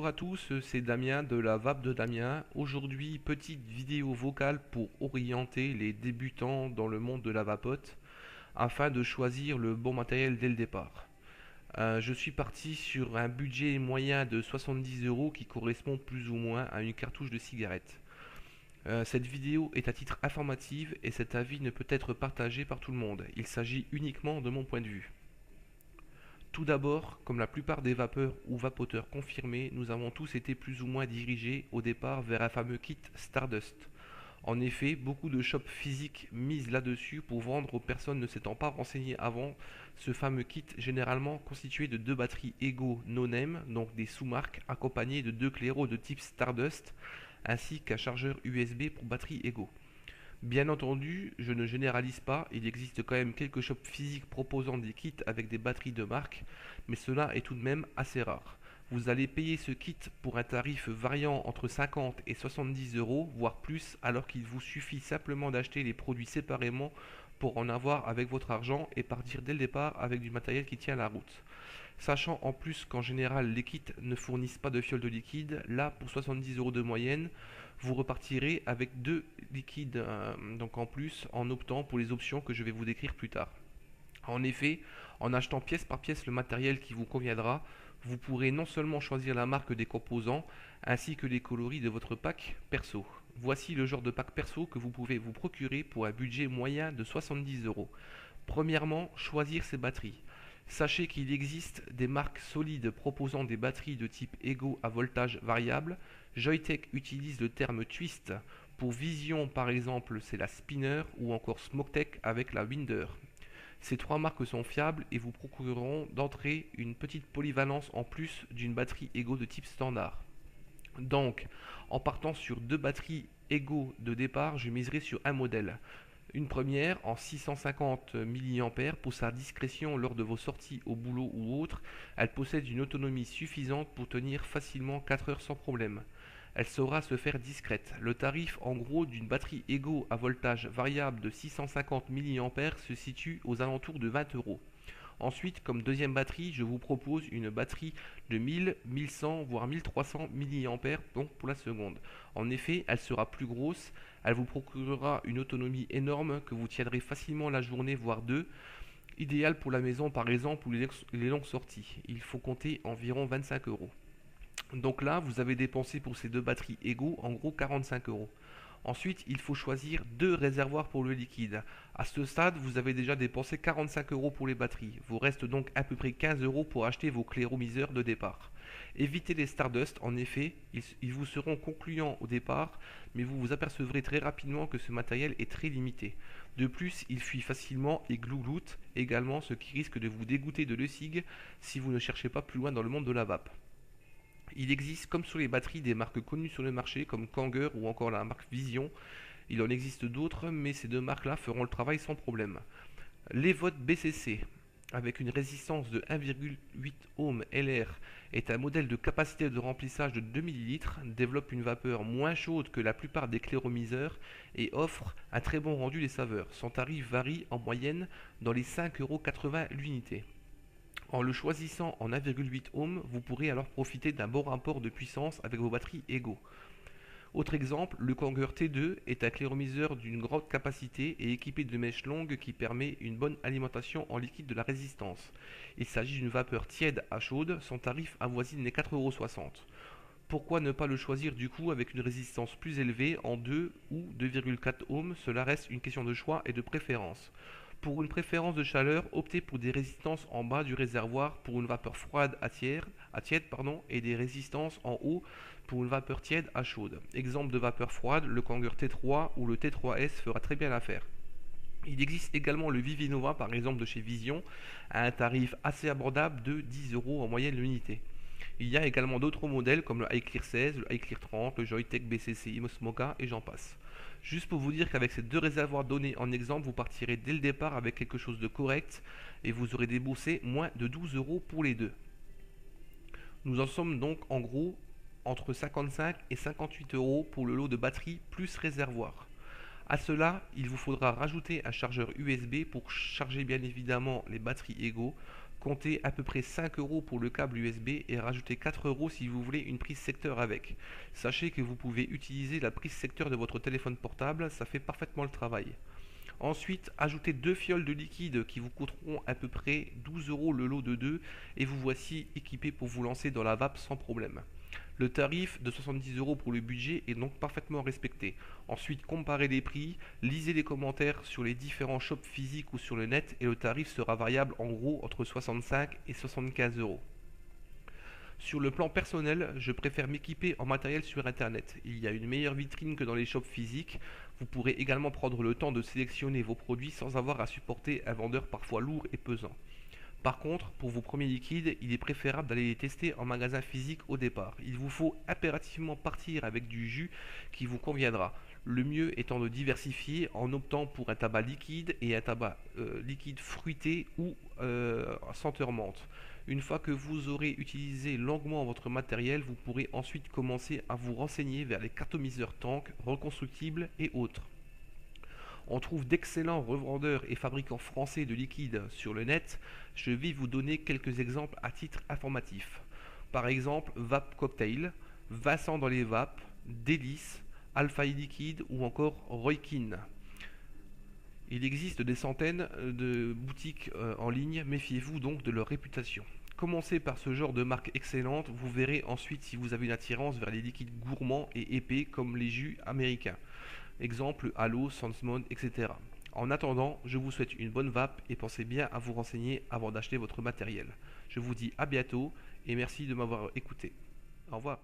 Bonjour à tous, c'est Damien de la VAP de Damien. Aujourd'hui, petite vidéo vocale pour orienter les débutants dans le monde de la vapote afin de choisir le bon matériel dès le départ. Je suis parti sur un budget moyen de 70 euros qui correspond plus ou moins à une cartouche de cigarette. Cette vidéo est à titre informatif et cet avis ne peut être partagé par tout le monde. Il s'agit uniquement de mon point de vue. Tout d'abord, comme la plupart des vapeurs ou vapoteurs confirmés, nous avons tous été plus ou moins dirigés au départ vers un fameux kit Stardust. En effet, beaucoup de shops physiques misent là-dessus pour vendre aux personnes ne s'étant pas renseignées avant ce fameux kit généralement constitué de deux batteries Ego no-name, donc des sous-marques, accompagnées de deux claireaux de type Stardust, ainsi qu'un chargeur USB pour batterie Ego. Bien entendu, je ne généralise pas, il existe quand même quelques shops physiques proposant des kits avec des batteries de marque, mais cela est tout de même assez rare. Vous allez payer ce kit pour un tarif variant entre 50 et 70 euros, voire plus, alors qu'il vous suffit simplement d'acheter les produits séparément pour en avoir avec votre argent et partir dès le départ avec du matériel qui tient la route. Sachant en plus qu'en général les kits ne fournissent pas de fiole de liquide, là pour 70 euros de moyenne, vous repartirez avec deux liquides donc en plus en optant pour les options que je vais vous décrire plus tard. En effet, en achetant pièce par pièce le matériel qui vous conviendra, vous pourrez non seulement choisir la marque des composants ainsi que les coloris de votre pack perso. Voici le genre de pack perso que vous pouvez vous procurer pour un budget moyen de 70 euros. Premièrement, choisir ses batteries. Sachez qu'il existe des marques solides proposant des batteries de type Ego à voltage variable. Joyetech utilise le terme Twist. Pour Vision par exemple, c'est la Spinner ou encore Smoketek avec la Winder. Ces trois marques sont fiables et vous procureront d'entrée une petite polyvalence en plus d'une batterie Ego de type standard. Donc, en partant sur deux batteries Ego de départ, je miserai sur un modèle. Une première en 650 mAh pour sa discrétion lors de vos sorties au boulot ou autre. Elle possède une autonomie suffisante pour tenir facilement 4 heures sans problème. Elle saura se faire discrète. Le tarif en gros d'une batterie Ego à voltage variable de 650 mAh se situe aux alentours de 20 euros. Ensuite, comme deuxième batterie, je vous propose une batterie de 1000, 1100 voire 1300 mAh donc pour la seconde. En effet, elle sera plus grosse, elle vous procurera une autonomie énorme que vous tiendrez facilement la journée voire deux, idéal pour la maison par exemple ou les longues sorties. Il faut compter environ 25 euros. Donc là, vous avez dépensé pour ces deux batteries égaux en gros 45 euros. Ensuite, il faut choisir deux réservoirs pour le liquide. À ce stade, vous avez déjà dépensé 45 euros pour les batteries. Vous reste donc à peu près 15 euros pour acheter vos clairomiseurs de départ. Évitez les Stardust, en effet, ils vous seront concluants au départ, mais vous vous apercevrez très rapidement que ce matériel est très limité. De plus, il fuit facilement et glouloute également, ce qui risque de vous dégoûter de l'ESIG si vous ne cherchez pas plus loin dans le monde de la vape. Il existe, comme sur les batteries, des marques connues sur le marché, comme Kanger ou encore la marque Vision. Il en existe d'autres, mais ces deux marques-là feront le travail sans problème. L'Evot BCC, avec une résistance de 1,8 ohm LR, est un modèle de capacité de remplissage de 2 ml, développe une vapeur moins chaude que la plupart des clairomiseurs et offre un très bon rendu des saveurs. Son tarif varie en moyenne dans les 5,80 € l'unité. En le choisissant en 1,8 ohm, vous pourrez alors profiter d'un bon rapport de puissance avec vos batteries égaux. Autre exemple, le Kanger T2 est un clairomiseur d'une grande capacité et équipé de mèches longues qui permet une bonne alimentation en liquide de la résistance. Il s'agit d'une vapeur tiède à chaude, son tarif avoisine les 4,60 €. Pourquoi ne pas le choisir du coup avec une résistance plus élevée en 2 ou 2,4 ohms? Cela reste une question de choix et de préférence. Pour une préférence de chaleur, optez pour des résistances en bas du réservoir pour une vapeur froide à tiède, et des résistances en haut pour une vapeur tiède à chaude. Exemple de vapeur froide, le Kanger T3 ou le T3S fera très bien l'affaire. Il existe également le Vivinova par exemple de chez Vision à un tarif assez abordable de 10 euros en moyenne l'unité. Il y a également d'autres modèles comme le iClear 16, le iClear 30, le Joyetech BCC Imosmoka et j'en passe. Juste pour vous dire qu'avec ces deux réservoirs donnés en exemple, vous partirez dès le départ avec quelque chose de correct et vous aurez déboursé moins de 12 euros pour les deux. Nous en sommes donc en gros entre 55 et 58 euros pour le lot de batterie plus réservoir. À cela, il vous faudra rajouter un chargeur USB pour charger bien évidemment les batteries égaux, Comptez à peu près 5 euros pour le câble USB et rajoutez 4 euros si vous voulez une prise secteur avec. Sachez que vous pouvez utiliser la prise secteur de votre téléphone portable, ça fait parfaitement le travail. Ensuite, ajoutez 2 fioles de liquide qui vous coûteront à peu près 12 euros le lot de 2 et vous voici équipé pour vous lancer dans la vape sans problème. Le tarif de 70 euros pour le budget est donc parfaitement respecté. Ensuite, comparez les prix, lisez les commentaires sur les différents shops physiques ou sur le net et le tarif sera variable en gros entre 65 et 75 euros. Sur le plan personnel, je préfère m'équiper en matériel sur internet. Il y a une meilleure vitrine que dans les shops physiques. Vous pourrez également prendre le temps de sélectionner vos produits sans avoir à supporter un vendeur parfois lourd et pesant. Par contre, pour vos premiers liquides, il est préférable d'aller les tester en magasin physique au départ. Il vous faut impérativement partir avec du jus qui vous conviendra. Le mieux étant de diversifier en optant pour un tabac liquide et un tabac liquide fruité ou senteur menthe. Une fois que vous aurez utilisé longuement votre matériel, vous pourrez ensuite commencer à vous renseigner vers les cartomiseurs tanks, reconstructibles et autres. On trouve d'excellents revendeurs et fabricants français de liquides sur le net. Je vais vous donner quelques exemples à titre informatif. Par exemple, Vape Cocktail, Vincent dans les vapes, Délice, Alpha Liquide ou encore Roykin. Il existe des centaines de boutiques en ligne, méfiez-vous donc de leur réputation. Commencez par ce genre de marque excellente, vous verrez ensuite si vous avez une attirance vers les liquides gourmands et épais comme les jus américains. Exemple Halo, Sansmon, etc. En attendant, je vous souhaite une bonne vape et pensez bien à vous renseigner avant d'acheter votre matériel. Je vous dis à bientôt et merci de m'avoir écouté. Au revoir.